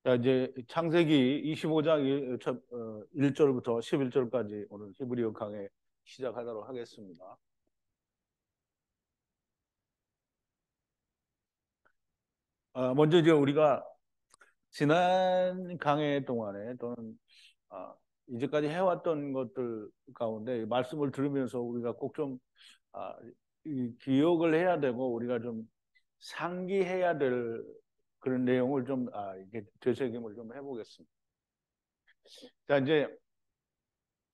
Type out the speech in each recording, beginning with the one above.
자, 이제 창세기 25장 1절부터 11절까지 오늘 히브리어 강해 시작하도록 하겠습니다. 먼저 이제 우리가 지난 강해 동안에 또는 아, 이제까지 해왔던 것들 가운데 말씀을 들으면서 우리가 꼭 좀 기억을 해야 되고 우리가 좀 상기해야 될 그런 내용을 좀 이렇게 되새김을 좀 해보겠습니다. 자, 이제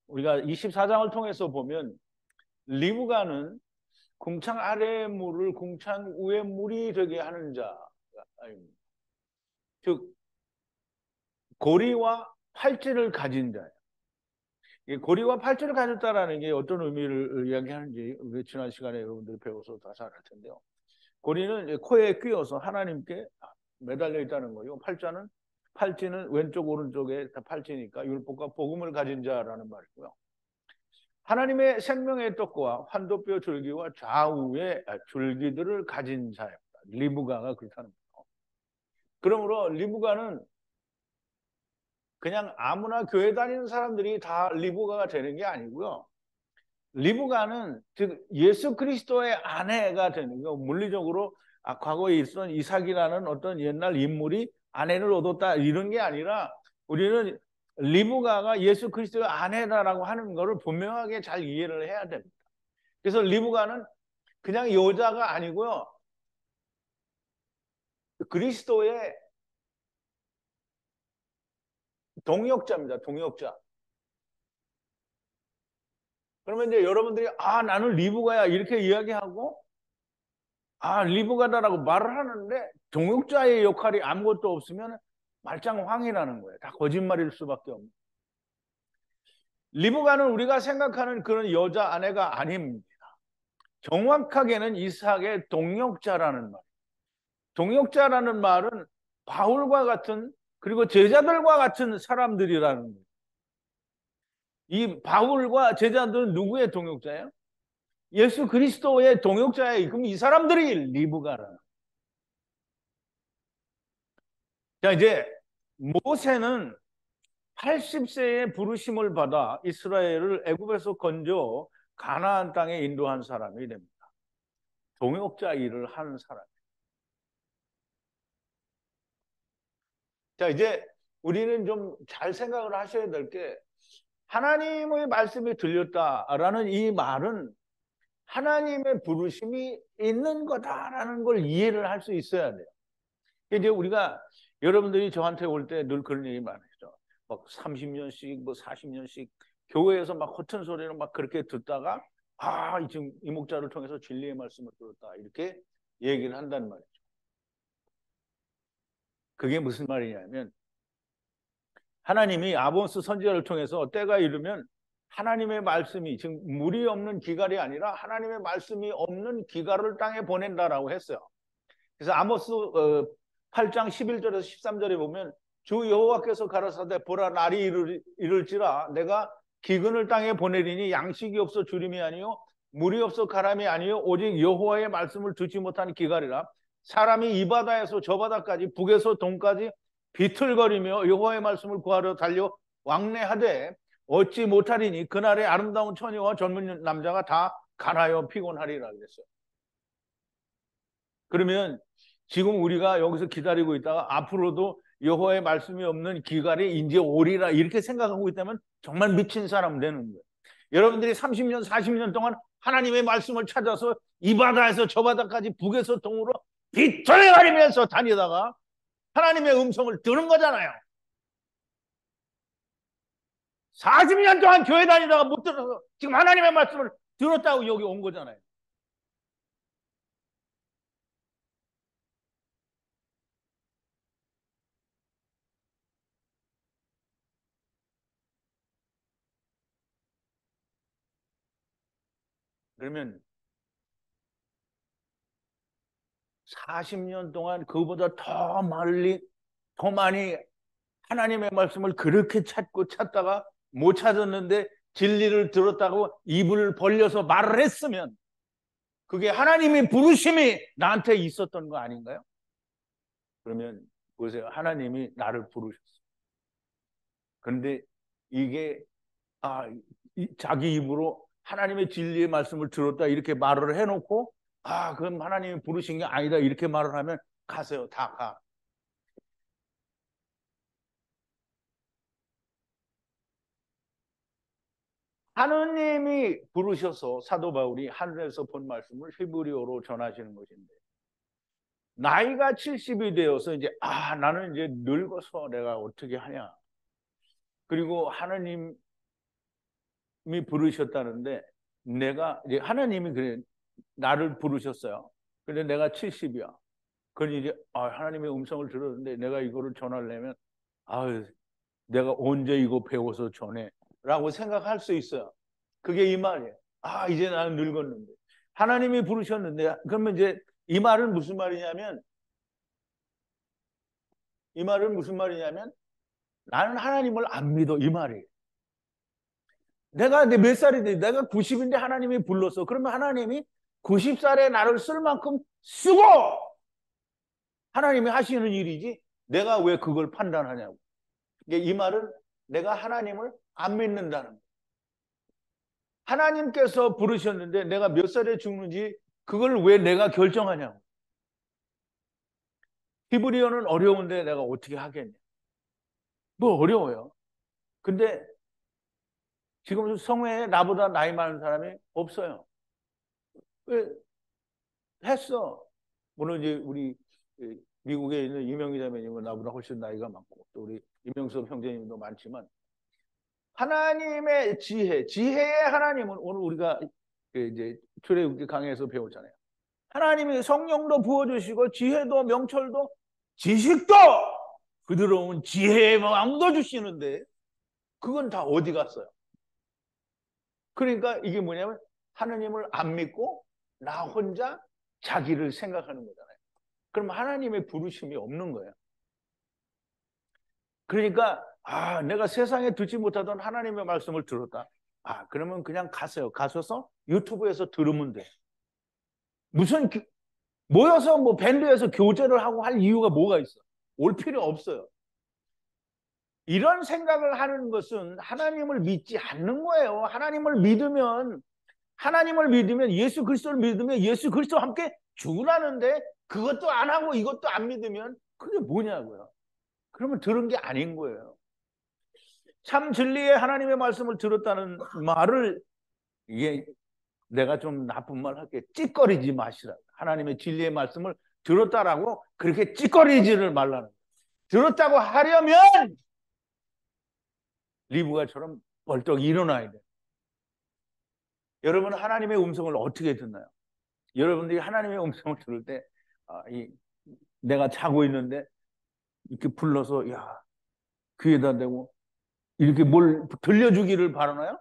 우리가 24장을 통해서 보면 리브가는 궁창 아래의 물을 궁창 위의 물이 되게 하는 자가 아닙니다. 즉 고리와 팔찌를 가진 자예요. 이 고리와 팔찌를 가졌다라는 게 어떤 의미를 이야기하는지 우리 지난 시간에 여러분들이 배워서 다 잘 알 텐데요. 고리는 코에 끼어서 하나님께 매달려 있다는 거예요. 팔찌는 왼쪽 오른쪽에 다 팔찌니까 율법과 복음을 가진 자라는 말이고요. 하나님의 생명의 떡과 환도뼈 줄기와 좌우의 줄기들을 가진 자입니다. 리브가가 그렇다는 거예요. 그러므로 리브가는 그냥 아무나 교회 다니는 사람들이 다 리브가가 되는 게 아니고요. 리브가는 즉 예수 그리스도의 아내가 되는 거. 물리적으로 과거에 있었던 이삭이라는 어떤 옛날 인물이 아내를 얻었다 이런 게 아니라 우리는 리브가가 예수 그리스도의 아내다라고 하는 것을 분명하게 잘 이해를 해야 됩니다. 그래서 리브가는 그냥 여자가 아니고요. 그리스도의 동역자입니다. 동역자. 그러면 이제 여러분들이 나는 리브가야 이렇게 이야기하고 리브가다라고 말을 하는데 동역자의 역할이 아무것도 없으면 말짱황이라는 거예요. 다 거짓말일 수밖에 없는. 리브가는 우리가 생각하는 그런 여자 아내가 아닙니다. 정확하게는 이삭의 동역자라는 말. 동역자라는 말은 바울과 같은 그리고 제자들과 같은 사람들이라는 거예요. 이 바울과 제자들은 누구의 동역자예요? 예수 그리스도의 동역자예요. 그럼 이 사람들이 리브가라는. 자, 이제 모세는 80세에 부르심을 받아 이스라엘을 애굽에서 건져 가나안 땅에 인도한 사람이 됩니다. 동역자 일을 하는 사람. 자, 이제 우리는 좀 잘 생각을 하셔야 될 게 하나님의 말씀이 들렸다라는 이 말은 하나님의 부르심이 있는 거다라는 걸 이해를 할 수 있어야 돼요. 이제 우리가 여러분들이 저한테 올 때 늘 그런 얘기 많이 하죠. 막 30년씩 뭐 40년씩 교회에서 막 허튼 소리를 막 그렇게 듣다가 지금 이 목자를 통해서 진리의 말씀을 들었다 이렇게 얘기를 한단 말이죠. 그게 무슨 말이냐면 하나님이 아모스 선지자를 통해서 때가 이르면 하나님의 말씀이 지금 물이 없는 기갈이 아니라 하나님의 말씀이 없는 기갈을 땅에 보낸다라고 했어요. 그래서 아모스 8장 11절에서 13절에 보면 주 여호와께서 가라사대 보라 날이 이를지라 내가 기근을 땅에 보내리니 양식이 없어 주림이 아니요 물이 없어 가람이 아니요 오직 여호와의 말씀을 듣지 못하는 기갈이라 사람이 이 바다에서 저 바다까지 북에서 동까지 비틀거리며 여호와의 말씀을 구하러 달려 왕래하되 얻지 못하리니 그날에 아름다운 처녀와 젊은 남자가 다 가나요 피곤하리라 그랬어요. 그러면 지금 우리가 여기서 기다리고 있다가 앞으로도 여호와의 말씀이 없는 기갈이 이제 오리라 이렇게 생각하고 있다면 정말 미친 사람 되는 거예요. 여러분들이 30년 40년 동안 하나님의 말씀을 찾아서 이 바다에서 저 바다까지 북에서 동으로 비틀거리면서 다니다가 하나님의 음성을 들은 거잖아요. 40년 동안 교회 다니다가 못 들어서 지금 하나님의 말씀을 들었다고 여기 온 거잖아요. 그러면 40년 동안 그보다 더 멀리 더 많이 하나님의 말씀을 그렇게 찾다가 못 찾았는데 진리를 들었다고 입을 벌려서 말을 했으면 그게 하나님의 부르심이 나한테 있었던 거 아닌가요? 그러면 보세요. 하나님이 나를 부르셨어요. 그런데 이게 자기 입으로 하나님의 진리의 말씀을 들었다 이렇게 말을 해놓고 그럼 하나님이 부르신 게 아니다 이렇게 말을 하면 가세요. 다 가. 하느님이 부르셔서 사도 바울이 하늘에서 본 말씀을 히브리어로 전하시는 것인데 나이가 70이 되어서 이제 나는 이제 늙어서 내가 어떻게 하냐. 그리고 하느님이 부르셨다는데 내가 이제 하나님이 그래 나를 부르셨어요. 근데 내가 70이야. 그러니 이제 하나님의 음성을 들었는데 내가 이거를 전하려면 내가 언제 이거 배워서 전해라고 생각할 수 있어요. 그게 이 말이에요. 이제 나는 늙었는데 하나님이 부르셨는데 그러면 이제 이 말은 무슨 말이냐면 나는 하나님을 안 믿어 이 말이에요. 내가 몇 살이 돼? 내가 90인데 하나님이 불렀어. 그러면 하나님이 90살에 나를 쓸 만큼 쓰고 하나님이 하시는 일이지 내가 왜 그걸 판단하냐고. 이 말은 내가 하나님을 안 믿는다는 거예요. 하나님께서 부르셨는데 내가 몇 살에 죽는지 그걸 왜 내가 결정하냐고. 히브리어는 어려운데 내가 어떻게 하겠냐. 뭐 어려워요. 근데 지금 성회에 나보다 나이 많은 사람이 없어요. 왜 했어. 물론 이제 우리 미국에 있는 이명희 자매님은 나보다 훨씬 나이가 많고 또 우리 이명섭 형제님도 많지만 하나님의 지혜의 하나님은 오늘 우리가 이제 출애굽기 강해에서 배우잖아요. 하나님이 성령도 부어주시고 지혜도 명철도 지식도 부드러운 지혜의 마음도 주시는데 그건 다 어디 갔어요? 그러니까 이게 뭐냐면 하나님을 안 믿고 나 혼자 자기를 생각하는 거잖아요. 그럼 하나님의 부르심이 없는 거예요. 그러니까 내가 세상에 듣지 못하던 하나님의 말씀을 들었다. 그러면 그냥 가세요. 가셔서 유튜브에서 들으면 돼. 무슨 모여서 뭐 밴드에서 교제를 하고 할 이유가 뭐가 있어? 올 필요 없어요. 이런 생각을 하는 것은 하나님을 믿지 않는 거예요. 하나님을 믿으면 예수 그리스도를 믿으면 예수 그리스도와 함께 죽으라는데 그것도 안 하고 이것도 안 믿으면 그게 뭐냐고요. 그러면 들은 게 아닌 거예요. 참 진리의 하나님의 말씀을 들었다는 말을 이게 내가 좀 나쁜 말 할게. 찌꺼리지 마시라. 하나님의 진리의 말씀을 들었다라고 그렇게 찌꺼리지를 말라는 거예요. 들었다고 하려면 리브가처럼 벌떡 일어나야 돼요. 여러분 하나님의 음성을 어떻게 듣나요? 여러분들이 하나님의 음성을 들을 때 내가 자고 있는데 이렇게 불러서 귀에다 대고 이렇게 뭘 들려주기를 바라나요?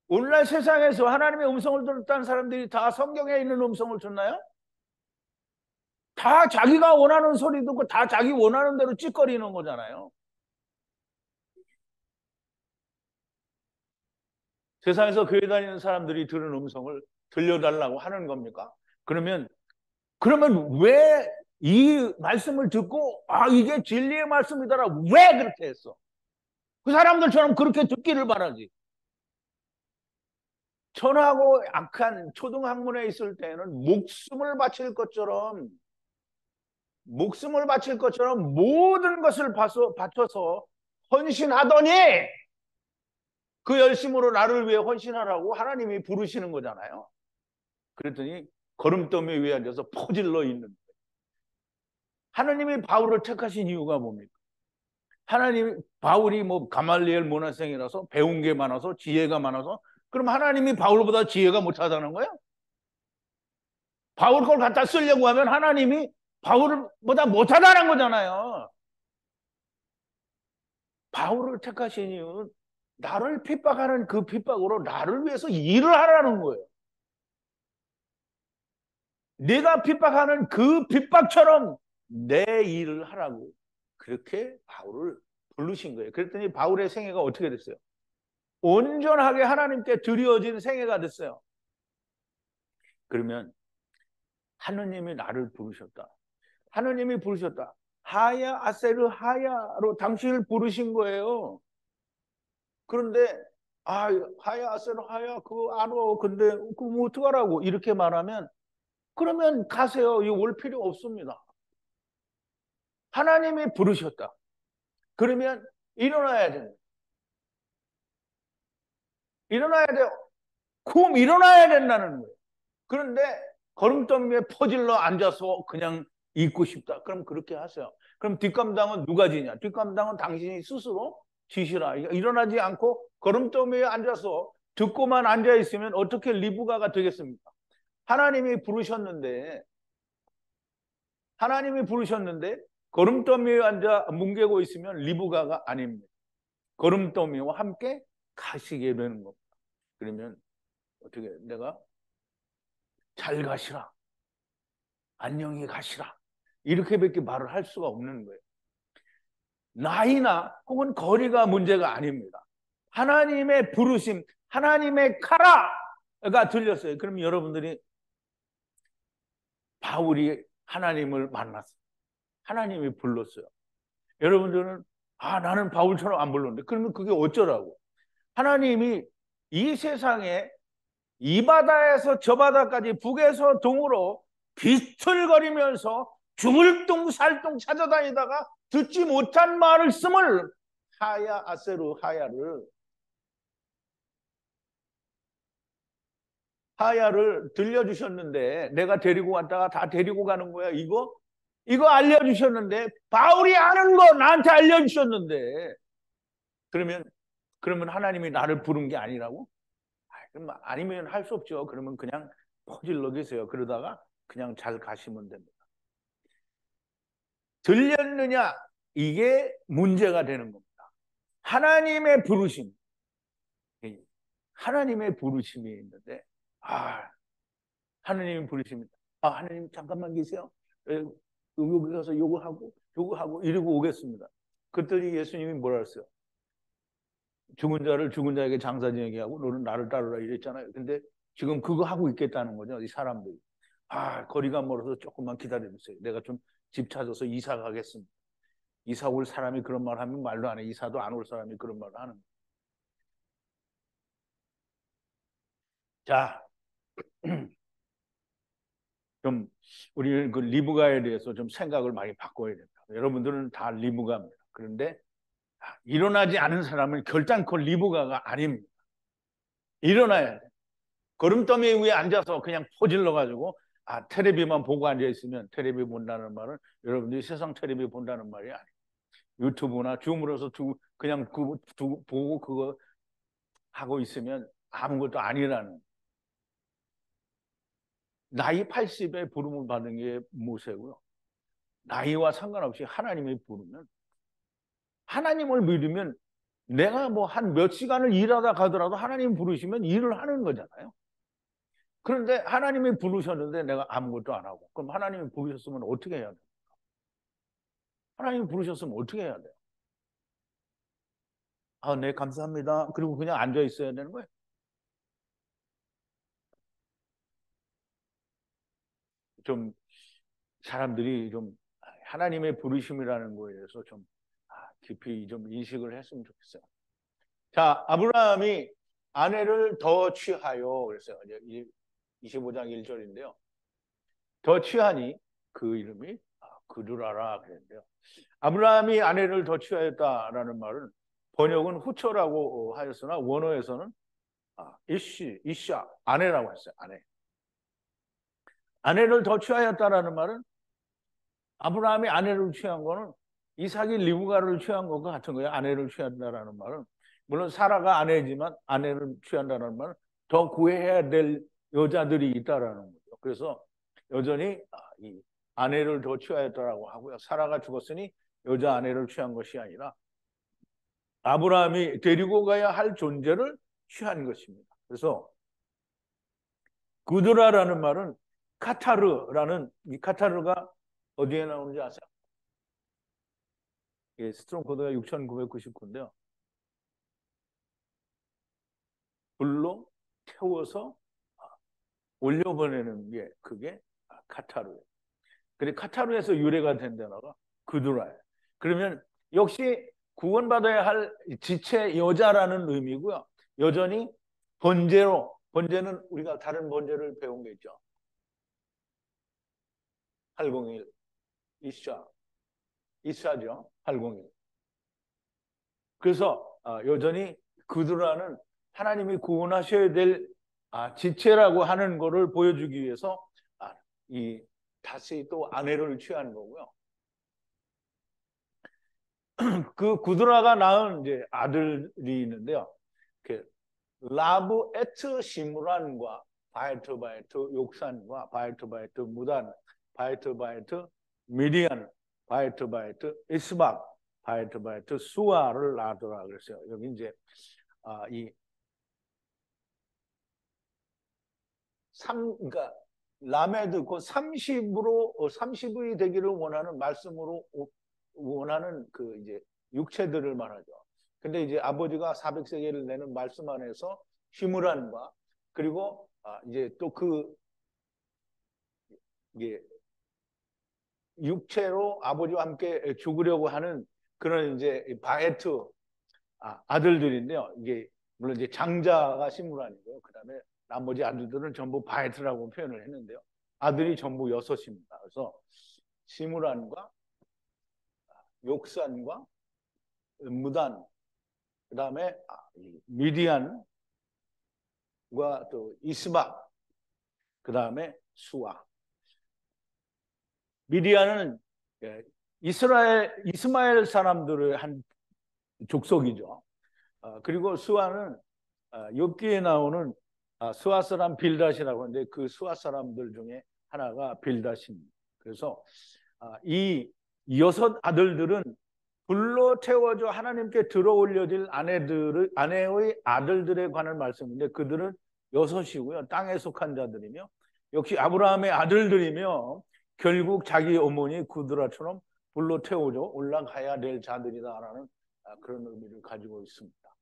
오늘날 세상에서 하나님의 음성을 들었다는 사람들이 다 성경에 있는 음성을 듣나요? 다 자기가 원하는 소리 듣고 다 자기 원하는 대로 찌꺼리는 거잖아요. 세상에서 교회 다니는 사람들이 들은 음성을 들려달라고 하는 겁니까? 그러면 왜 이 말씀을 듣고 이게 진리의 말씀이다라 왜 그렇게 했어? 그 사람들처럼 그렇게 듣기를 바라지. 천하고 악한 초등학문에 있을 때는 목숨을 바칠 것처럼 모든 것을 바쳐서 헌신하더니 그 열심으로 나를 위해 헌신하라고 하나님이 부르시는 거잖아요. 그랬더니 거름더미 위에 앉아서 퍼질러 있는 거예요. 하나님이 바울을 택하신 이유가 뭡니까? 바울이 뭐 가말리엘 문화생이라서 배운 게 많아서 지혜가 많아서 그럼 하나님이 바울보다 지혜가 못하다는 거예요? 바울 걸 갖다 쓰려고 하면 하나님이 바울보다 못하다는 거잖아요. 바울을 택하신 이유는 나를 핍박하는 그 핍박으로 나를 위해서 일을 하라는 거예요. 네가 핍박하는 그 핍박처럼 내 일을 하라고 그렇게 바울을 부르신 거예요. 그랬더니 바울의 생애가 어떻게 됐어요? 온전하게 하나님께 드려진 생애가 됐어요. 그러면 하느님이 나를 부르셨다. 하느님이 부르셨다. 하야 아세르 하야로 당신을 부르신 거예요. 그런데 하야 아세르 하야 그거 알아. 근데 그거 뭐 어떡하라고 이렇게 말하면 그러면 가세요. 이거 올 필요 없습니다. 하나님이 부르셨다. 그러면 일어나야 됩니다. 일어나야 돼요. 쿵 일어나야 된다는 거예요. 그런데 걸음더미에 퍼질러 앉아서 그냥 있고 싶다. 그럼 그렇게 하세요. 그럼 뒷감당은 누가 지냐? 뒷감당은 당신이 스스로 지시라. 일어나지 않고 걸음더미에 앉아서 듣고만 앉아 있으면 어떻게 리브가가 되겠습니까? 하나님이 부르셨는데 걸음더미에 앉아 뭉개고 있으면 리브가가 아닙니다. 걸음더미와 함께 가시게 되는 겁니다. 그러면 어떻게 내가 잘 가시라. 안녕히 가시라. 이렇게밖에 말을 할 수가 없는 거예요. 나이나 혹은 거리가 문제가 아닙니다. 하나님의 부르심, 하나님의 가라가 들렸어요. 그럼 여러분들이 바울이 하나님을 만났어요. 하나님이 불렀어요. 여러분들은 나는 바울처럼 안 불렀는데 그러면 그게 어쩌라고? 하나님이 이 세상에 이 바다에서 저 바다까지 북에서 동으로 비틀거리면서 죽을 둥 살둥 찾아다니다가 듣지 못한 말씀을 하야 아세르 하야를 들려주셨는데 내가 데리고 왔다가 다 데리고 가는 거야. 이거 알려주셨는데 바울이 아는 거 나한테 알려주셨는데 그러면 하나님이 나를 부른 게 아니라고? 그럼 아니면 할 수 없죠. 그러면 그냥 퍼질러 계세요. 그러다가 그냥 잘 가시면 됩니다. 들렸느냐? 이게 문제가 되는 겁니다. 하나님의 부르심. 하나님의 부르심이 있는데 하나님의 부르심이 하나님 잠깐만 계세요. 여기 가서 요거 하고 이러고 오겠습니다. 그랬더니 예수님이 뭐라 했어요? 죽은 자를 죽은 자에게 장사 지내게 하고 너는 나를 따르라 이랬잖아요. 근데 지금 그거 하고 있겠다는 거죠. 이 사람들이. 거리가 멀어서 조금만 기다려주세요. 내가 좀 집 찾아서 이사 가겠습니다. 이사 올 사람이 그런 말 하면 말도 안 해. 이사도 안 올 사람이 그런 말을 하는 거예요. 자, 좀 우리 그 리브가에 대해서 좀 생각을 많이 바꿔야 됩니다. 여러분들은 다 리브가입니다. 그런데 일어나지 않은 사람은 결단코 리브가가 아닙니다. 일어나야 돼. 걸음더미 위에 앉아서 그냥 포질러 가지고 텔레비만 보고 앉아 있으면 텔레비 본다는 말은 여러분들이 세상 텔레비 본다는 말이 아니에요. 유튜브나 줌으로서 그냥 보고 그거 하고 있으면 아무것도 아니라는. 나이 80에 부름을 받은 게 모세고요. 나이와 상관없이 하나님이 부르면 하나님을 믿으면 내가 뭐 한 몇 시간을 일하다 가더라도 하나님 부르시면 일을 하는 거잖아요. 그런데 하나님이 부르셨는데 내가 아무것도 안 하고 그럼 하나님이 부르셨으면 어떻게 해야 돼요? 하나님이 부르셨으면 어떻게 해야 돼요? 네, 감사합니다. 그리고 그냥 앉아 있어야 되는 거예요. 좀 사람들이 좀 하나님의 부르심이라는 거에 대해서 좀 깊이 좀 인식을 했으면 좋겠어요. 자, 아브라함이 아내를 더 취하여 그랬어요. 이제 25장 1절인데요. 더 취하니 그 이름이 그두라라 그랬는데요. 아브라함이 아내를 더 취하였다라는 말은 번역은 후처라고 하였으나 원어에서는 이샤 아내라고 했어요. 아내를 더 취하였다라는 말은 아브라함이 아내를 취한 거는 이삭이 리브가를 취한 것과 같은 거예요. 아내를 취한다라는 말은 물론 사라가 아내지만 아내를 취한다는 말은 더 구해야 될 여자들이 있다라는 거죠. 그래서 여전히 이 아내를 더 취하였다라고 하고요. 사라가 죽었으니 여자 아내를 취한 것이 아니라 아브라함이 데리고 가야 할 존재를 취한 것입니다. 그래서 구드라라는 말은 카타르라는 이 카타르가 어디에 나오는지 아세요? 스트롱 코드가 6,999인데요. 불로 태워서 올려보내는 게 그게 카타르예요. 근데 카타르에서 유래가 된 단어가 그두라예요. 그러면 역시 구원받아야 할 지체 여자라는 의미고요. 여전히 번제는 우리가 다른 번제를 배운 게 있죠. 801 이샤죠. 801. 그래서 여전히 그두라는 하나님이 구원하셔야 될 지체라고 하는 것을 보여주기 위해서 다시 또 아내를 취하는 거고요. 그 구두라가 낳은 이제 아들이 있는데요. 라브 에트 시므란과 바이트 욕산과 바이트 무단, 바이트 미디안, 바이트 이스박, 바이트 수아를 낳더라 그랬어요. 여기 이제 그러니까 라메드 그 30이 되기를 원하는 말씀으로 원하는 그 이제 육체들을 말하죠. 근데 이제 아버지가 400세겔을 내는 말씀 안에서 시므란과 그리고 이제 또 이게 육체로 아버지와 함께 죽으려고 하는 그런 이제 바에트 아들들인데요. 이게 물론 이제 장자가 시므란이고요. 그다음에 나머지 아들들은 전부 바에트라고 표현을 했는데요. 아들이 전부 6입니다. 그래서 시므란과 욕산과 무단, 그 다음에 미디안과 또 이스박, 그 다음에 수아. 미디안은 이스마엘 사람들의 한 족속이죠. 그리고 수아는 욥기에 나오는 수아 사람 빌닷이라고 하는데 그 수아 사람들 중에 하나가 빌닷입니다. 그래서 이 6 아들들은 불로 태워져 하나님께 들어올려질 아내의 아들들에 관한 말씀인데 그들은 6이고요. 땅에 속한 자들이며 역시 아브라함의 아들들이며 결국 자기 어머니 구드라처럼 불로 태워져 올라가야 될 자들이다라는 그런 의미를 가지고 있습니다.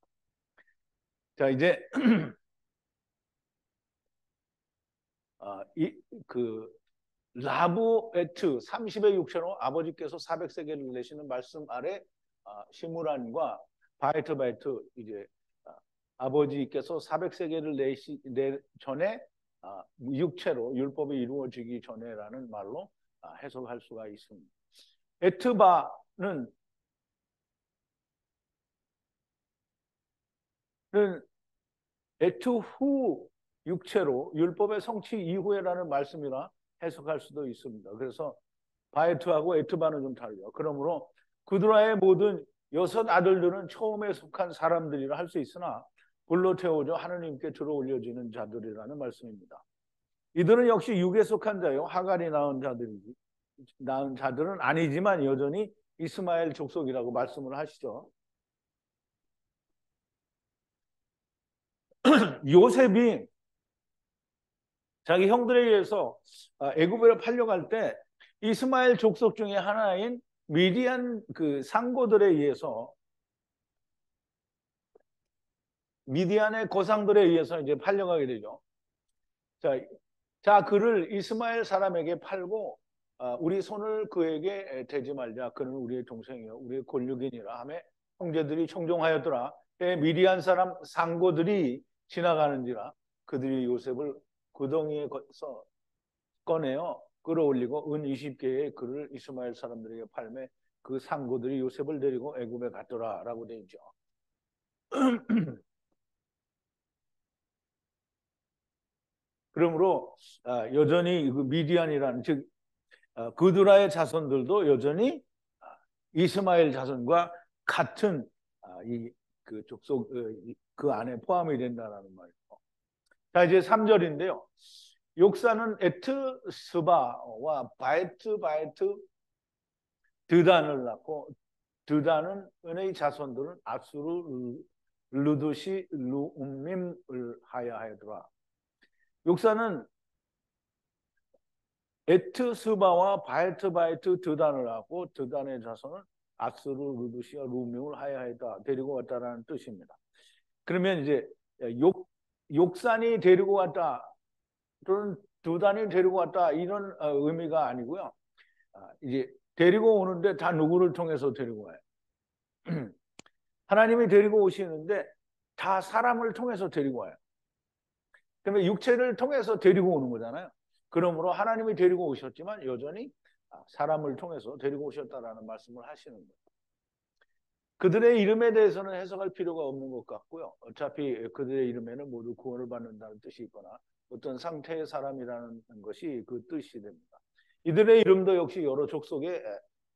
자, 이제 라브에트 30의 육체로 아버지께서 400세겔을 내시는 말씀 아래 시므란과 바이트 이제 아버지께서 400세겔을 내 전에 육체로 율법이 이루어지기 전에라는 말로 해석할 수가 있습니다. 에트바는 에트 후 육체로 율법의 성취 이후에라는 말씀이라 해석할 수도 있습니다. 그래서 바에트하고 에트바는 좀 다르죠. 그러므로 그드라의 모든 6 아들들은 처음에 속한 사람들이라 할 수 있으나 불로 태워져 하느님께 들어 올려지는 자들이라는 말씀입니다. 이들은 역시 육에 속한 자요. 하갈이 낳은 자들은 아니지만 여전히 이스마엘 족속이라고 말씀을 하시죠. 요셉이 자기 형들에 의해서 애굽으로 팔려갈 때 이스마엘 족속 중에 하나인 미디안 그 상고들에 의해서 미디안의 거상들에 의해서 이제 팔려가게 되죠. 자 그를 이스마엘 사람에게 팔고 우리 손을 그에게 대지 말자. 그는 우리의 동생이요 우리의 권력이니라 하며 형제들이 청종하였더라. 미디안 사람 상고들이 지나가는지라 그들이 요셉을 구덩이에서 꺼내어 끌어올리고 은 20개의 그를 이스마엘 사람들에게 팔매 그 상고들이 요셉을 데리고 애굽에 갔더라 라고 되어 있죠. 그러므로 여전히 그 미디안이라는 즉 그드라의 자손들도 여전히 이스마엘 자손과 같은 그 족속 그 안에 포함이 된다는 말이죠. 자 이제 3절인데요. 욕사는 에트스바와 바에트 드단을 낳고 드단은 은의 자손들은 아수르 루드시 루움밈을 하야하더라. 욕사는 에트스바와 바에트 드단을 하고 드단의 자손은 아수르 루드시와 루움밈을 하야하다 데리고 왔다라는 뜻입니다. 그러면 이제 욕산이 데리고 왔다 또는 드단이 데리고 왔다 이런 의미가 아니고요. 이제 데리고 오는데 다 누구를 통해서 데리고 와요? 하나님이 데리고 오시는데 다 사람을 통해서 데리고 와요. 그러면 육체를 통해서 데리고 오는 거잖아요. 그러므로 하나님이 데리고 오셨지만 여전히 사람을 통해서 데리고 오셨다라는 말씀을 하시는 거예요. 그들의 이름에 대해서는 해석할 필요가 없는 것 같고요. 어차피 그들의 이름에는 모두 구원을 받는다는 뜻이 있거나 어떤 상태의 사람이라는 것이 그 뜻이 됩니다. 이들의 이름도 역시 여러 족속의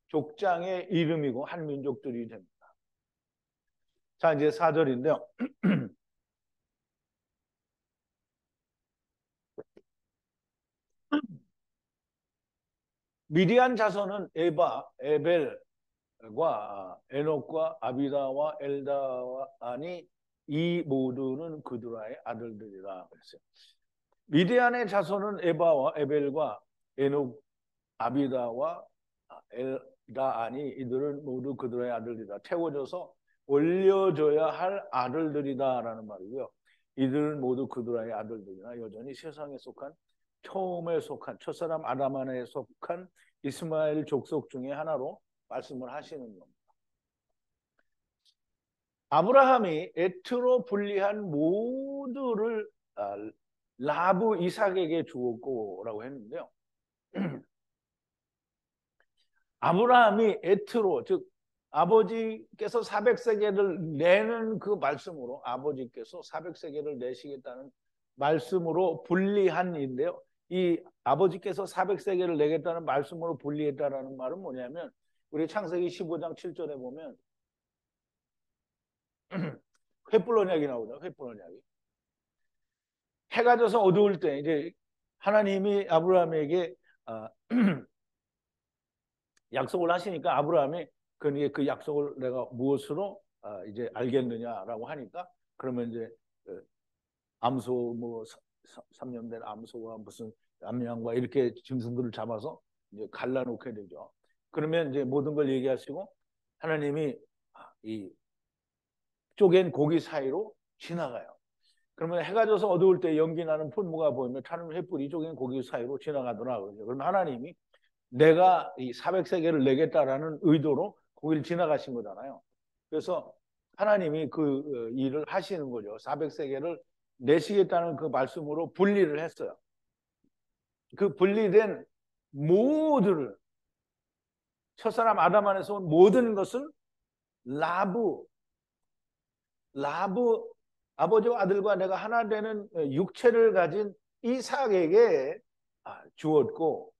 족장의 이름이고 한 민족들이 됩니다. 자, 이제 4절인데요. 미디안 자손은 에바, 에벨과 에녹과 아비다와 엘다아니 이 모두는 그두라의 아들들이라 그랬어요. 미디안의 자손은 에바와 에벨과 에녹, 아비다와 엘다아니 이들은 모두 그들의 아들이다. 태워져서 올려줘야 할 아들들이다라는 말이고요. 이들은 모두 그들의 아들들이나 여전히 세상에 속한 처음에 속한 첫사람 아담 안에 속한 이스마엘 족속 중에 하나로 말씀을 하시는 겁니다. 아브라함이 에트로 분리한 모두를 라브 이삭에게 주었고라고 했는데요. 아브라함이 에트로 즉 아버지께서 400세겔을 내는 그 말씀으로 아버지께서 400세겔을 내시겠다는 말씀으로 분리한인데요. 이 아버지께서 400세겔을 내겠다는 말씀으로 분리했다라는 말은 뭐냐면 우리 창세기 15장 7절에 보면 횃불 언약이 나오죠. 횃불 언약이. 해가 져서 어두울 때 이제 하나님이 아브라함에게 약속을 하시니까 아브라함이 그 약속을 내가 무엇으로 이제 알겠느냐라고 하니까 그러면 이제 암소 뭐 3년 된 암소와 무슨 암양과 이렇게 짐승들을 잡아서 이제 갈라놓게 되죠. 그러면 이제 모든 걸 얘기하시고 하나님이 이 쪼갠 고기 사이로 지나가요. 그러면 해가 져서 어두울 때 연기 나는 풀무가 보이면 타는 횃불이 쪼갠 고기 사이로 지나가더라고요. 그러면 하나님이 내가 이 400세겔을 내겠다라는 의도로 거기를 지나가신 거잖아요. 그래서 하나님이 그 일을 하시는 거죠. 400세겔을 내시겠다는 그 말씀으로 분리를 했어요. 그 분리된 모두를 첫사람 아담 안에서 온 모든 것을 라브 아버지와 아들과 내가 하나 되는 육체를 가진 이삭에게 주었고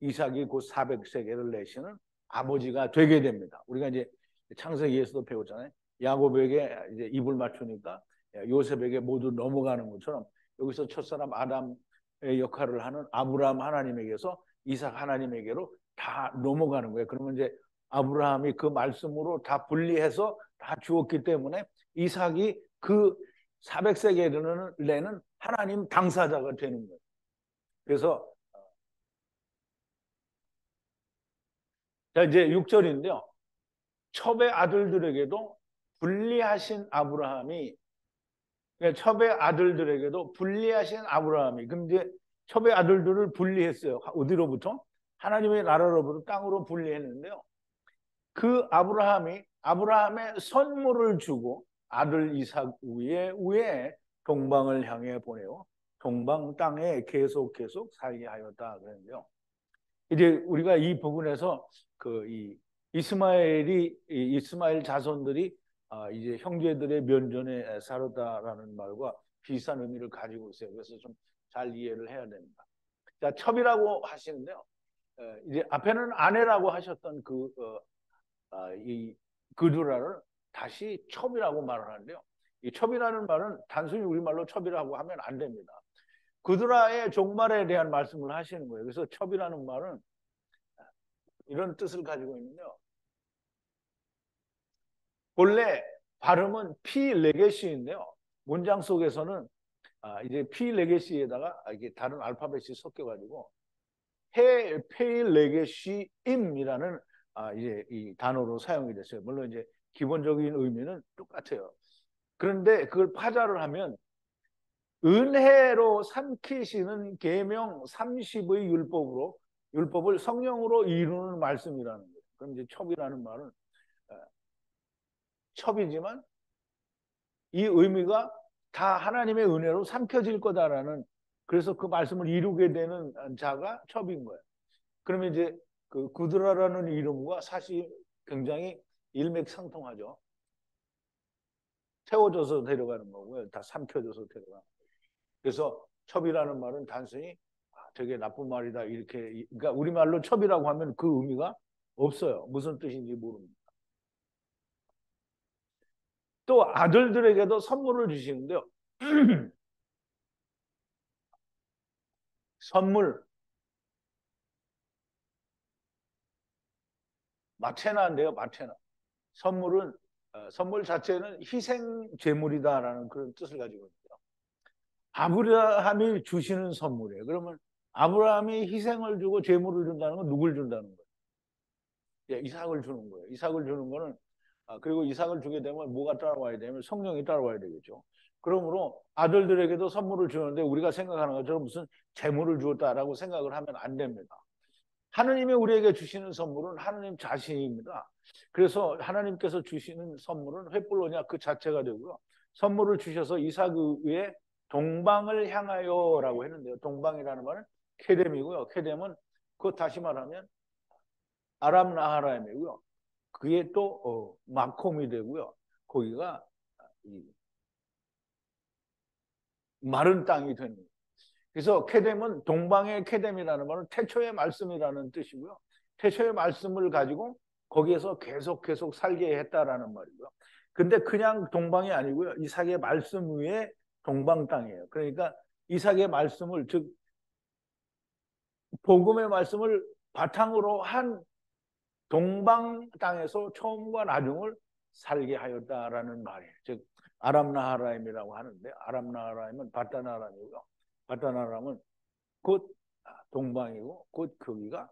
이삭이 곧 400세겔을 내시는 아버지가 되게 됩니다. 우리가 이제 창세기에서도 배웠잖아요. 야곱에게 이제 입을 맞추니까 요셉에게 모두 넘어가는 것처럼 여기서 첫사람 아담의 역할을 하는 아브라함 하나님에게서 이삭 하나님에게로 다 넘어가는 거예요. 그러면 이제 아브라함이 그 말씀으로 다 분리해서 다 주었기 때문에 이삭이 그 400세겔을 내는 하나님 당사자가 되는 거예요. 그래서 자 이제 6절인데요. 첩의 아들들에게도 분리하신 아브라함이 첩의 아들들에게도 분리하신 아브라함이 근데 첩의 아들들을 분리했어요. 어디로부터? 하나님의 나라로부터 땅으로 분리했는데요. 그 아브라함의 선물을 주고 아들 이삭 위에 동방을 향해 보내요. 동방 땅에 계속 살게 하였다 그랬는데요. 이제 우리가 이 부분에서 이 이스마엘 자손들이 이제 형제들의 면전에 살았다라는 말과 비슷한 의미를 가지고 있어요. 그래서 좀 잘 이해를 해야 됩니다. 자, 첩이라고 하시는데요. 이제 앞에는 아내라고 하셨던 이 그두라를 다시 첩이라고 말을 하는데요. 이 첩이라는 말은 단순히 우리말로 첩이라고 하면 안 됩니다. 그두라의 종말에 대한 말씀을 하시는 거예요. 그래서 첩이라는 말은 이런 뜻을 가지고 있는데요. 본래 발음은 피레게시인데요. 문장 속에서는 이제 피레게시에다가 이게 다른 알파벳이 섞여가지고 페일레게시임이라는 이제 이 단어로 사용이 됐어요. 물론 이제 기본적인 의미는 똑같아요. 그런데 그걸 파자를 하면 은혜로 삼키시는 계명 30의 율법으로 율법을 성령으로 이루는 말씀이라는 거예요. 그럼 이제 첩이라는 말은 첩이지만 이 의미가 다 하나님의 은혜로 삼켜질 거다라는, 그래서 그 말씀을 이루게 되는 자가 첩인 거예요. 그러면 이제 그 구드라라는 이름과 사실 굉장히 일맥상통하죠. 태워져서 데려가는 거고요. 다 삼켜져서 데려가는 거예요. 그래서 첩이라는 말은 단순히 되게 나쁜 말이다 이렇게, 그러니까 우리말로 첩이라고 하면 그 의미가 없어요. 무슨 뜻인지 모릅니다. 또 아들들에게도 선물을 주시는데요. 선물, 마테나인데요. 마테나. 선물은 선물 자체는 희생 제물이다라는 그런 뜻을 가지고 있어요. 아브라함이 주시는 선물이에요. 그러면 아브라함이 희생을 주고 제물을 준다는 건 누굴 준다는 거예요? 예, 이삭을 주는 거예요. 이삭을 주는 거는 그리고 이삭을 주게 되면 뭐가 따라와야 되면 성령이 따라와야 되겠죠. 그러므로 아들들에게도 선물을 주는데 우리가 생각하는 것처럼 무슨 재물을 주었다라고 생각을 하면 안 됩니다. 하느님이 우리에게 주시는 선물은 하느님 자신입니다. 그래서 하나님께서 주시는 선물은 횃불로냐 그 자체가 되고요. 선물을 주셔서 이삭의 동방을 향하여라고 했는데요. 동방이라는 말은 케뎀이고요. 케뎀은 그 다시 말하면 아람 나하라임이고요. 그게 또 마콤이 되고요. 거기가 마른 땅이 되는 거예요. 그래서 케뎀은 동방의 케뎀이라는 말은 태초의 말씀이라는 뜻이고요. 태초의 말씀을 가지고 거기에서 계속 살게 했다라는 말이고요. 근데 그냥 동방이 아니고요. 이삭의 말씀 위에 동방 땅이에요. 그러니까 이삭의 말씀을, 즉 복음의 말씀을 바탕으로 한 동방 땅에서 처음과 나중을 살게 하였다라는 말이에요. 즉 아람 나하라임이라고 하는데, 아람 나하라임은 바다나람이고요. 바다나람은 곧 동방이고 곧 거기가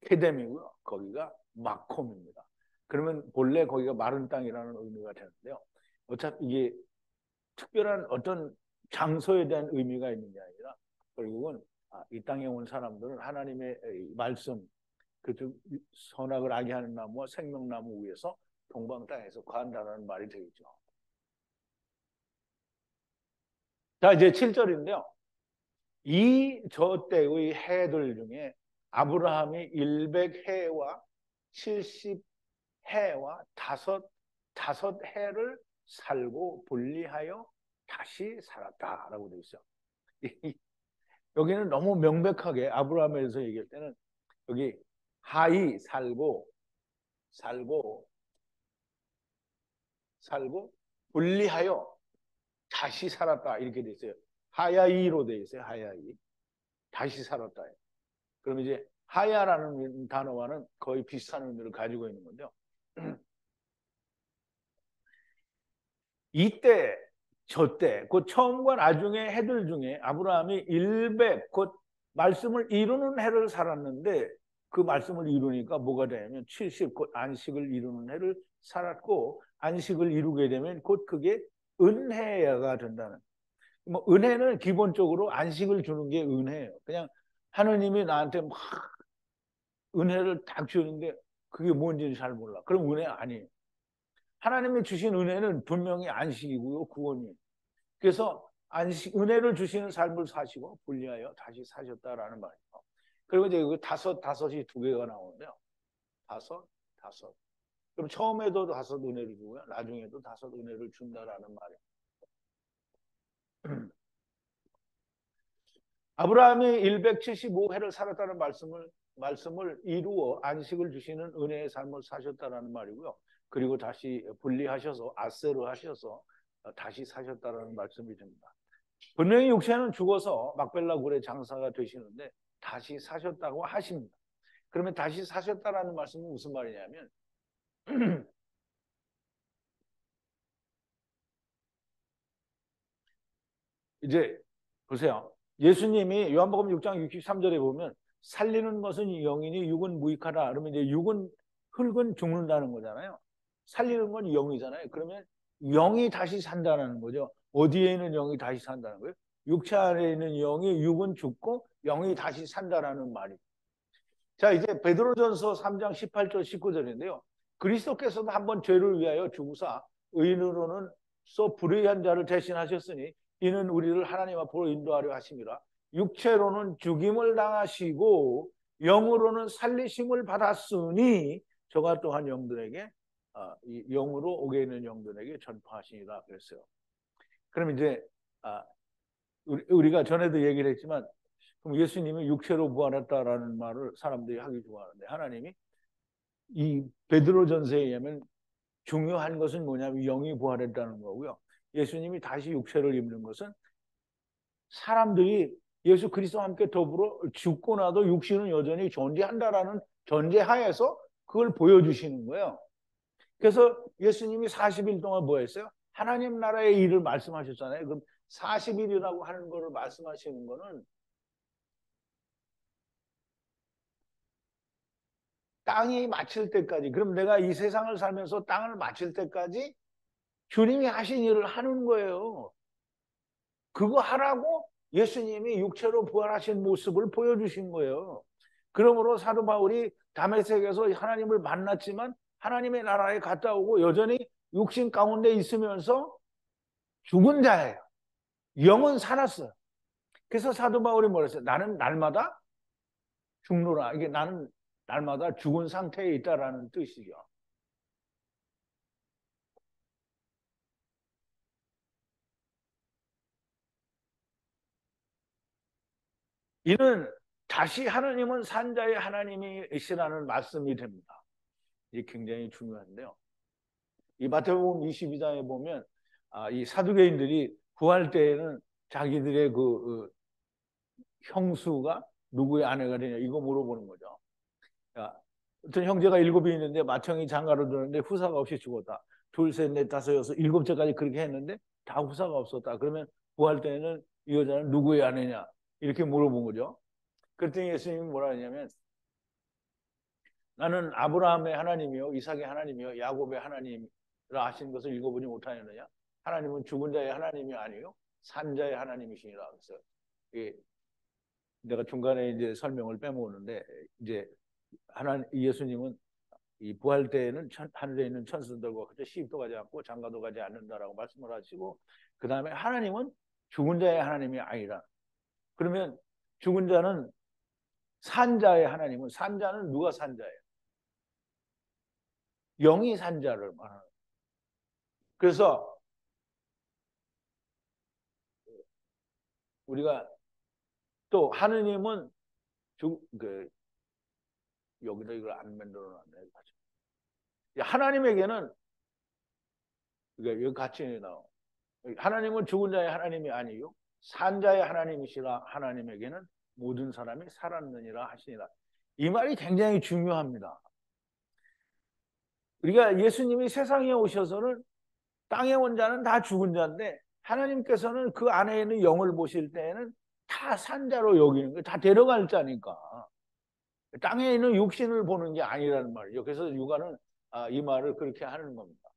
케뎀이고요. 거기가 마콤입니다. 그러면 본래 거기가 마른 땅이라는 의미가 되는데요. 어차피 이게 특별한 어떤 장소에 대한 의미가 있는 게 아니라 결국은 이 땅에 온 사람들은 하나님의 말씀, 그 선악을 알게 하는 나무와 생명나무 위에서 동방 땅에서 거한다는 말이 되겠죠. 자, 이제 7절인데요. 이 저 때의 해들 중에 아브라함이 100해와 70해와 다섯 해를 살고 분리하여 다시 살았다라고 되어 있어요. 여기는 너무 명백하게 아브라함에 대해서 얘기할 때는 여기 하이 살고 분리하여 다시 살았다 이렇게 돼 있어요. 하야이로 돼 있어요. 하야이. 다시 살았다. 그럼 이제 하야라는 단어와는 거의 비슷한 의미를 가지고 있는 건데요. 이때 저때 곧 처음과 나중의 해들 중에 아브라함이 100, 곧 말씀을 이루는 해를 살았는데 그 말씀을 이루니까 뭐가 되냐면 70, 곧 안식을 이루는 해를 살았고, 안식을 이루게 되면 곧 그게 은혜가 된다는. 뭐 은혜는 기본적으로 안식을 주는 게 은혜예요. 그냥 하느님이 나한테 막 은혜를 딱 주는데 그게 뭔지는 잘 몰라. 그럼 은혜 아니에요. 하나님이 주신 은혜는 분명히 안식이고요, 구원이에요. 그래서 안식, 은혜를 주시는 삶을 사시고 분리하여 다시 사셨다라는 말이에요. 그리고 이제 그 다섯이 두 개가 나오는데요. 다섯. 그럼 처음에도 다섯 은혜를 주고요, 나중에도 다섯 은혜를 준다라는 말이에요. 아브라함이 175해를 살았다는 말씀을 이루어 안식을 주시는 은혜의 삶을 사셨다라는 말이고요. 그리고 다시 분리하셔서 아세르 하셔서 다시 사셨다라는 말씀이 됩니다. 분명히 육체는 죽어서 막벨라 굴의 장사가 되시는데 다시 사셨다고 하십니다. 그러면 다시 사셨다라는 말씀은 무슨 말이냐면 이제 보세요. 예수님이 요한복음 6장 63절에 보면 살리는 것은 영이니 육은 무익하다. 그러면 이제 육은 흙은 죽는다는 거잖아요. 살리는 건 영이잖아요. 그러면 영이 다시 산다는 거죠. 어디에 있는 영이 다시 산다는 거예요? 육체 안에 있는 영이 육은 죽고 영이 다시 산다라는 말이. 자, 이제 베드로전서 3장 18절 19절인데요. 그리스도께서도 한번 죄를 위하여 죽으사 의인으로는 소 불의한 자를 대신하셨으니 이는 우리를 하나님 앞으로 인도하려 하심이라. 육체로는 죽임을 당하시고 영으로는 살리심을 받았으니 저가 또한 영들에게 이 영으로 옥에 있는 영들에게 전파하시니라 그랬어요. 그럼 이제 우리가 전에도 얘기를 했지만 그럼 예수님이 육체로 부활했다라는 말을 사람들이 하기 좋아하는데 하나님이 이 베드로전서에 의하면 중요한 것은 뭐냐면 영이 부활했다는 거고요. 예수님이 다시 육체를 입는 것은 사람들이 예수 그리스도와 함께 더불어 죽고 나도 육신은 여전히 존재한다라는 전제하에서 그걸 보여주시는 거예요. 그래서 예수님이 40일 동안 뭐 했어요? 하나님 나라의 일을 말씀하셨잖아요. 그럼 40일이라고 하는 거를 말씀하시는 거는 땅이 마칠 때까지, 그럼 내가 이 세상을 살면서 땅을 마칠 때까지 주님이 하신 일을 하는 거예요. 그거 하라고 예수님이 육체로 부활하신 모습을 보여주신 거예요. 그러므로 사도 바울이 다메섹에서 하나님을 만났지만 하나님의 나라에 갔다 오고 여전히 육신 가운데 있으면서 죽은 자예요. 영은 살았어요. 그래서 사도 바울이 뭐라 했어요? 나는 날마다 죽노라. 이게 나는 날마다 죽은 상태에 있다라는 뜻이죠. 이는 다시 하나님은 산자의 하나님이시라는 말씀이 됩니다. 이게 굉장히 중요한데요. 이 마태복음 22장에 보면 이 사두개인들이 구할 때에는 자기들의 형수가 누구의 아내가 되냐 이거 물어보는 거죠. 야, 어떤 형제가 7이 있는데 맏형이 장가를 들었는데 후사가 없이 죽었다. 둘, 셋, 넷, 다섯, 여섯, 7째까지 그렇게 했는데 다 후사가 없었다. 그러면 구할 때는 이 여자는 누구의 아내냐 이렇게 물어본 거죠. 그랬더니 예수님이 뭐라 하냐면 나는 아브라함의 하나님이요 이삭의 하나님이요 야곱의 하나님이라 하신 것을 읽어보지 못하였느냐. 하나님은 죽은 자의 하나님이 아니요 산자의 하나님이시니라. 그래서 내가 중간에 이제 설명을 빼먹었는데 이제 예수님은 이 부활 때에는 하늘에 있는 천사들과 같이 시집도 가지 않고 장가도 가지 않는다라고 말씀을 하시고 그 다음에 하나님은 죽은 자의 하나님이 아니라. 그러면 죽은 자는 산자의 하나님은 산자는 누가 산자예요? 영이 산자를 말하는. 그래서 우리가 또 하느님은 여기다 이걸 안 만들어놨네. 하나님에게는 여기 같이 나와. 하나님은 죽은 자의 하나님이 아니요 산자의 하나님이시라. 하나님에게는 모든 사람이 살았느니라 하시니라. 이 말이 굉장히 중요합니다. 우리가 예수님이 세상에 오셔서는 땅에 온 자는 다 죽은 자인데 하나님께서는 그 안에 있는 영을 보실 때에는 다 산자로 여기는 거예요. 다 데려갈 자니까. 땅에 있는 육신을 보는 게 아니라는 말이죠. 그래서 육아는 이 말을 그렇게 하는 겁니다.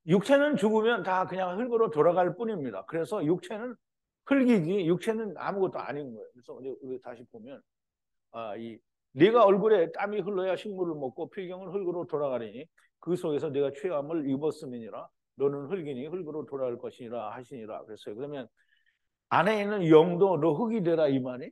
육체는 죽으면 다 그냥 흙으로 돌아갈 뿐입니다. 그래서 육체는 흙이지 육체는 아무것도 아닌 거예요. 그래서 우리 다시 보면 네가 얼굴에 땀이 흘러야 식물을 먹고 필경은 흙으로 돌아가리니 그 속에서 네가 취함을 입었음이니라. 너는 흙이니 흙으로 돌아갈 것이니라 하시니라. 그랬어요. 그러면 안에 있는 영도 너 흙이 되라 이 말이.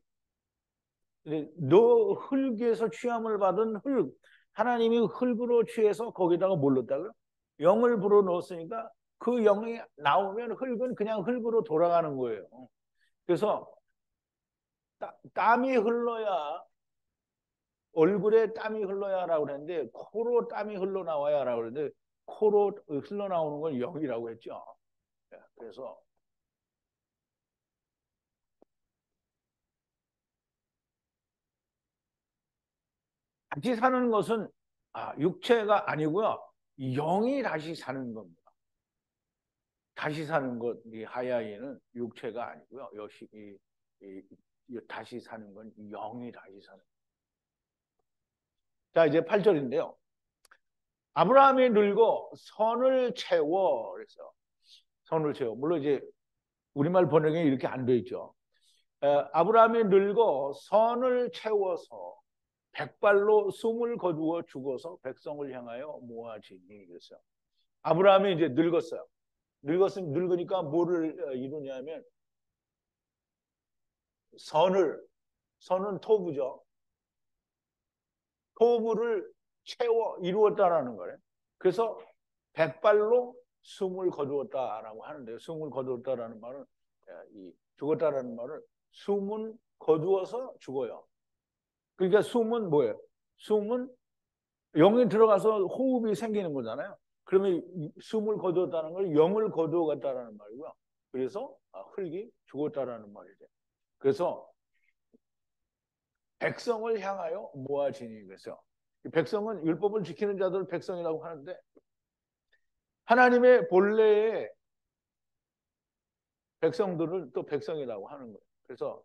너 흙에서 취함을 받은 흙, 하나님이 흙으로 취해서 거기다가 뭘 넣었다고요? 영을 불어 넣었으니까 그 영이 나오면 흙은 그냥 흙으로 돌아가는 거예요. 그래서 땀이 흘러야 얼굴에 땀이 흘러야라고 그랬는데 코로 땀이 흘러나와야라고 그랬는데 코로 흘러나오는 건 영이라고 했죠. 그래서 다시 사는 것은 육체가 아니고요. 영이 다시 사는 겁니다. 다시 사는 것, 이 하야이는 육체가 아니고요. 역시 다시 사는 건 영이 다시 사는 것. 자, 이제 8절인데요. 아브라함이 늙어 선을 채워 그래서 선을 채워. 물론 이제 우리말 번역에 이렇게 안 돼 있죠. 아브라함이 늙어 선을 채워서 백발로 숨을 거두어 죽어서 백성을 향하여 모아지니 그랬어요. 아브라함이 이제 늙었어요. 늙으니까 뭐를 이루냐면 선은 토부죠. 토부를 채워 이루었다라는 거예요. 그래서 백발로 숨을 거두었다라고 하는데요. 숨을 거두었다라는 말은 죽었다라는 말은 숨은 거두어서 죽어요. 그러니까 숨은 뭐예요? 숨은 영이 들어가서 호흡이 생기는 거잖아요. 그러면 숨을 거두었다는 걸 영을 거두어갔다라는 말이고요. 그래서 흙이 죽었다라는 말이죠. 그래서 백성을 향하여 모아지니 그래서 백성은 율법을 지키는 자들 백성이라고 하는데 하나님의 본래의 백성들을 또 백성이라고 하는 거예요. 그래서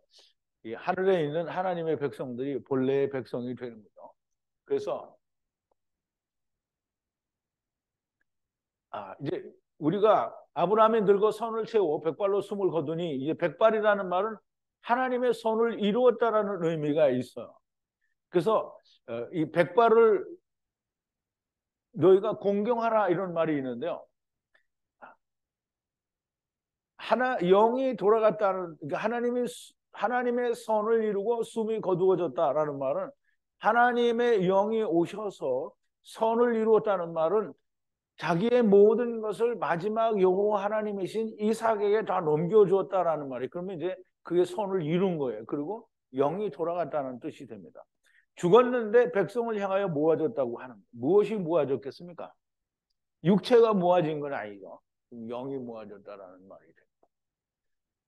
이 하늘에 있는 하나님의 백성들이 본래의 백성이 되는 거죠. 그래서 이제 우리가 아브라함이 늙어 선을 채워 백발로 숨을 거두니 이제 백발이라는 말은 하나님의 선을 이루었다라는 의미가 있어요. 그래서 이 백발을 너희가 공경하라 이런 말이 있는데요. 영이 돌아갔다는 그러니까 하나님의 선을 이루고 숨이 거두어졌다라는 말은 하나님의 영이 오셔서 선을 이루었다는 말은 자기의 모든 것을 마지막 여호와 하나님이신 이삭에게 다 넘겨주었다라는 말이 그러면 이제 그게 선을 이룬 거예요. 그리고 영이 돌아갔다는 뜻이 됩니다. 죽었는데 백성을 향하여 모아졌다고 하는 무엇이 모아졌겠습니까? 육체가 모아진 건 아니죠. 영이 모아졌다라는 말이 됩니다.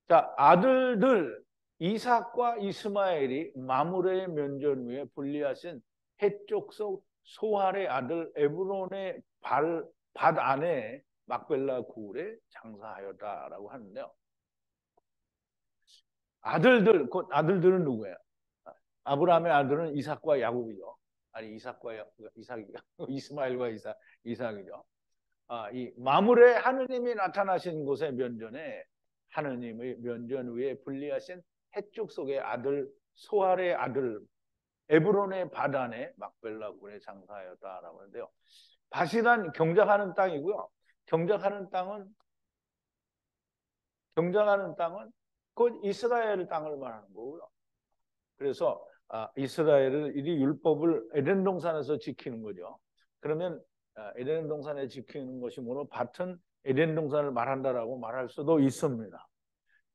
자, 아들들 이삭과 이스마엘이 마므레의 면전 후에 분리하신 헷족속 소할의 아들 에브론의 밭 안에 막벨라 굴에 장사하였다라고 하는데요. 아들들은 누구예요? 아브라함의 아들은 이삭과 야곱이죠. 아니 이스마엘과 이삭이죠. 이 마므레 하느님이 나타나신 곳의 면전에 하느님의 면전 위에 분리하신 헷족 속의 아들 소할의 아들 에브론의 밭 안에 막벨라 굴에 장사하였다라고 하는데요. 밭이란 경작하는 땅이고요. 경작하는 땅은 곧 이스라엘 땅을 말하는 거고요. 그래서 이스라엘은 이 율법을 에덴 동산에서 지키는 거죠. 그러면 에덴 동산에 지키는 것이 뭐로 밭은 에덴 동산을 말한다라고 말할 수도 있습니다.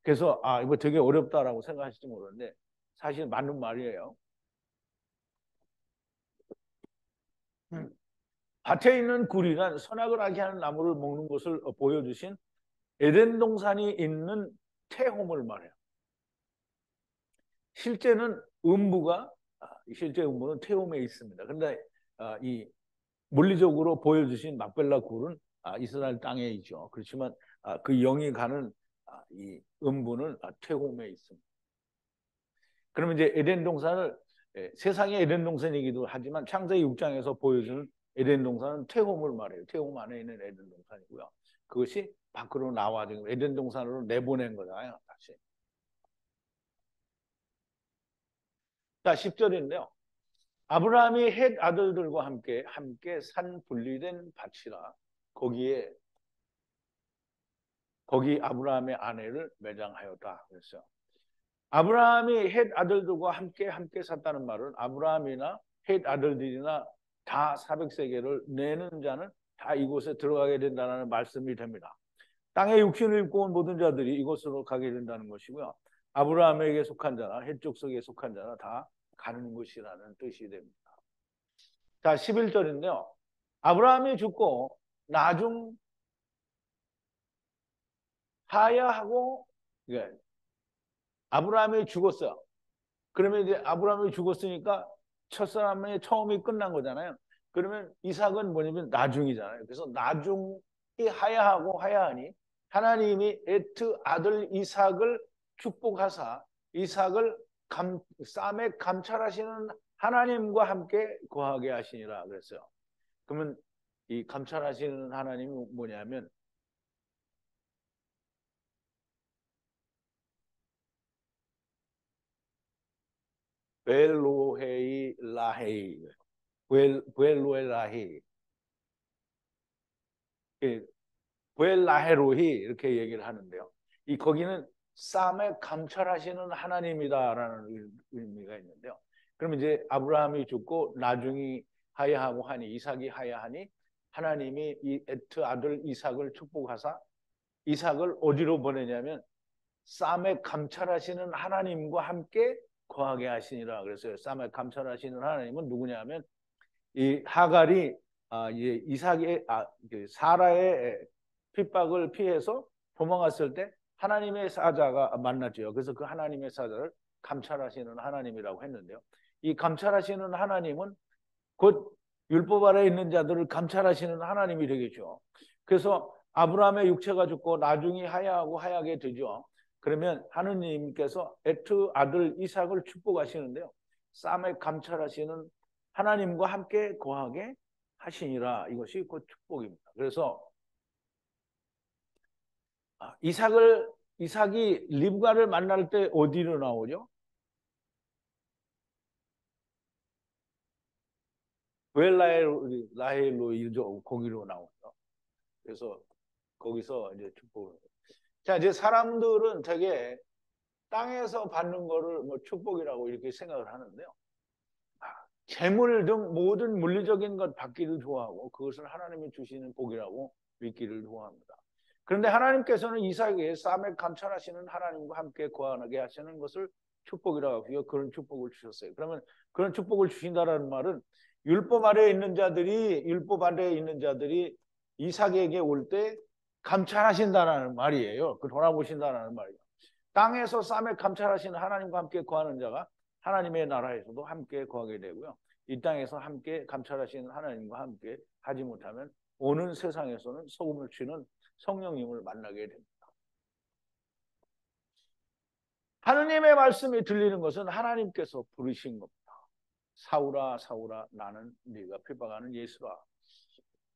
그래서 이거 되게 어렵다라고 생각하실지 모르는데 사실 맞는 말이에요. 밭에 있는 굴이란 선악을 알게 하는 나무를 먹는 것을 보여주신 에덴 동산이 있는 태홈을 말해요. 실제 음부는 태홈에 있습니다. 그런데 이 물리적으로 보여주신 막벨라 굴은 이스라엘 땅에 있죠. 그렇지만 그 영이 가는 이 음부는 태홈에 있습니다. 그러면 이제 에덴 동산을 세상의 에덴 동산이기도 하지만 창세기 6장에서 보여주는 에덴 동산은 태홈을 말해요. 태홈 안에 있는 에덴 동산이고요. 그것이 밖으로 나와 지금 에덴 동산으로 내보낸 거잖아요. 다시. 자, 10절인데요. 아브라함이 헷 아들들과 함께 산 분리된 밭이라 거기 아브라함의 아내를 매장하였다 그랬어요. 아브라함이 헷 아들들과 함께 샀다는 말은 아브라함이나 헷 아들들이나 다 400세겔을 내는 자는 다 이곳에 들어가게 된다는 말씀이 됩니다. 땅에 육신을 입고 온 모든 자들이 이곳으로 가게 된다는 것이고요. 아브라함에게 속한 자나 헷 족속에 속한 자나 다 가는 것이라는 뜻이 됩니다. 자, 11절인데요. 아브라함이 죽고 나중 하야하고 아브라함이 죽었어요. 그러면 이제 아브라함이 죽었으니까 첫사람의 처음이 끝난 거잖아요. 그러면 이삭은 뭐냐면 나중이잖아요. 그래서 나중이 하야하니 하나님이 에트 아들 이삭을 축복하사 이삭을 쌈에 감찰하시는 하나님과 함께 거하게 하시니라 그랬어요. 그러면 이 감찰하시는 하나님이 뭐냐면 벨로헤이 라헤이, 벨로헤 라헤이, 벨라헤로히 이렇게 얘기를 하는데요. 이 거기는 쌈에 감찰하시는 하나님이다라는 의미가 있는데요. 그러면 이제 아브라함이 죽고 나중이 하야하고 하니 이삭이 하야하니 하나님이 이 에트 아들 이삭을 축복하사 이삭을 어디로 보내냐면 쌈에 감찰하시는 하나님과 함께 거하게 하시니라 그랬어요. 쌈에 감찰하시는 하나님은 누구냐면 이 하갈이 이삭의 사라의 핍박을 피해서 도망갔을 때 하나님의 사자가 만났죠. 그래서 그 하나님의 사자를 감찰하시는 하나님이라고 했는데요. 이 감찰하시는 하나님은 곧 율법 아래 있는 자들을 감찰하시는 하나님이 되겠죠. 그래서 아브라함의 육체가 죽고 나중에 하야하고 하야하게 되죠. 그러면 하느님께서 에트 아들 이삭을 축복하시는데요. 쌈에 감찰하시는 하나님과 함께 거하게 하시니라. 이것이 곧 축복입니다. 그래서 이삭이 리브가를 만날 때 어디로 나오죠? 벨라헬로 거기로 나오죠. 그래서 거기서 이제 축복을. 자, 이제 사람들은 되게 땅에서 받는 거를 뭐 축복이라고 이렇게 생각을 하는데요. 재물 등 모든 물리적인 것 받기를 좋아하고 그것을 하나님이 주시는 복이라고 믿기를 좋아합니다. 그런데 하나님께서는 이삭에게 쌈에 감찰하시는 하나님과 함께 거하게 하시는 것을 축복이라고 하고요. 그런 축복을 주셨어요. 그러면 그런 축복을 주신다는 말은 율법 아래에 있는 자들이 이삭에게 올 때 감찰하신다는 말이에요. 그 돌아보신다는 말이에요. 땅에서 쌈에 감찰하시는 하나님과 함께 거하는 자가 하나님의 나라에서도 함께 거하게 되고요. 이 땅에서 함께 감찰하시는 하나님과 함께 하지 못하면 오는 세상에서는 소금을 치는 성령님을 만나게 됩니다. 하느님의 말씀이 들리는 것은 하나님께서 부르신 겁니다. 사울아 사울아 나는 네가 핍박하는 예수라.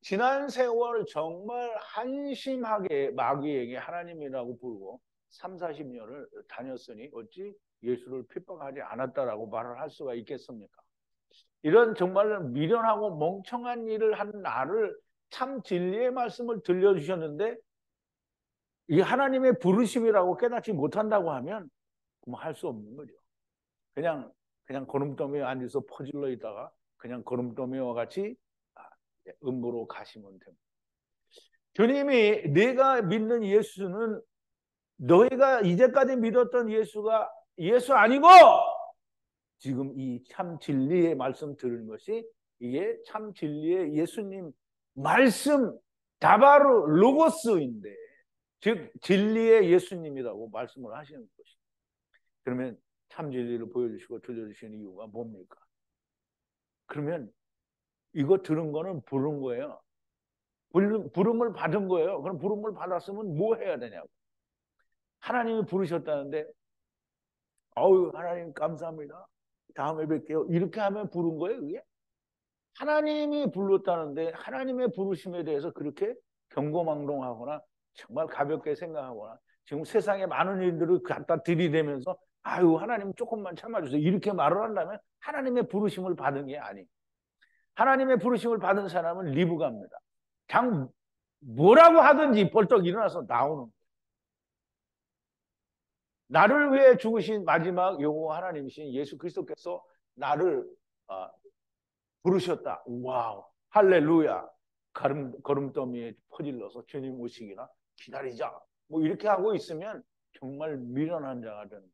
지난 세월 정말 한심하게 마귀에게 하나님이라고 부르고 3, 40년을 다녔으니 어찌 예수를 핍박하지 않았다라고 말을 할 수가 있겠습니까? 이런 정말 미련하고 멍청한 일을 한 나를 참 진리의 말씀을 들려주셨는데 이게 하나님의 부르심이라고 깨닫지 못한다고 하면 할 수 없는 거죠. 그냥 거름더미에 앉아서 퍼질러 있다가 그냥 거름더미와 같이 음부로 가시면 됩니다. 주님이 내가 믿는 예수는 너희가 이제까지 믿었던 예수가 예수 아니고 지금 이 참 진리의 말씀 들은 것이 이게 참 진리의 예수님 말씀 다바로 로고스인데 즉 진리의 예수님이라고 말씀을 하시는 것입니다. 그러면 참 진리를 보여주시고 들려주시는 이유가 뭡니까? 그러면 이거 들은 거는 부른 거예요. 부름을 받은 거예요. 그럼 부름을 받았으면 뭐 해야 되냐고. 하나님이 부르셨다는데 아우 하나님 감사합니다. 다음에 뵐게요. 이렇게 하면 부른 거예요. 그게? 하나님이 불렀다는데 하나님의 부르심에 대해서 그렇게 경고망동하거나 정말 가볍게 생각하거나 지금 세상에 많은 일들을 갖다 들이대면서 아유 하나님 조금만 참아주세요. 이렇게 말을 한다면 하나님의 부르심을 받은 게 아니에요. 하나님의 부르심을 받은 사람은 리브가입니다. 그냥 뭐라고 하든지 벌떡 일어나서 나오는 거예요. 나를 위해 죽으신 마지막 영호 하나님이신 예수 그리스도께서 나를 부르셨다. 와우, 할렐루야. 걸음더미에 퍼질러서 주님 오시기나 기다리자. 뭐 이렇게 하고 있으면 정말 미련한 자가 되는 거예요.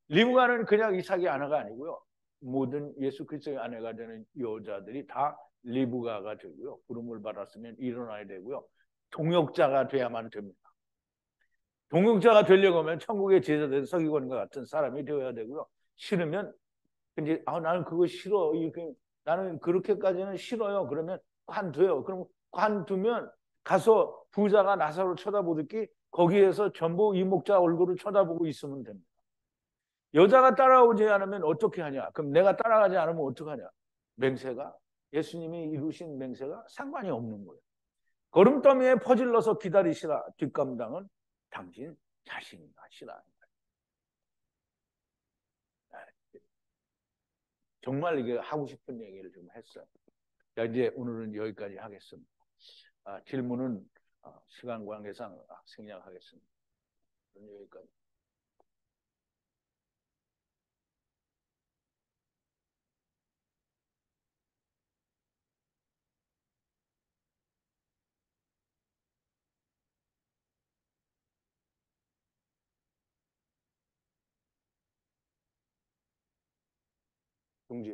리브가는 그냥 이삭의 아내가 아니고요. 모든 예수 그리스도의 아내가 되는 여자들이 다 리브가가 되고요. 부름을 받았으면 일어나야 되고요. 동역자가 돼야만 됩니다. 동역자가 되려고 하면 천국의 제자된 서기관과 같은 사람이 되어야 되고요. 싫으면 이제 나는 그거 싫어. 나는 그렇게까지는 싫어요. 그러면 관둬요. 그럼 관두면 가서 부자가 나사로 쳐다보듯이 거기에서 전부 이 목자 얼굴을 쳐다보고 있으면 됩니다. 여자가 따라오지 않으면 어떻게 하냐? 그럼 내가 따라가지 않으면 어떡하냐? 맹세가 예수님이 이루신 맹세가 상관이 없는 거예요. 걸음더미에 퍼질러서 기다리시라. 뒷감당은 당신 자신이 하시라. 정말 이게 하고 싶은 얘기를 좀 했어요. 자, 이제 오늘은 여기까지 하겠습니다. 질문은 시간 관계상 생략하겠습니다. 여기까지. 중지.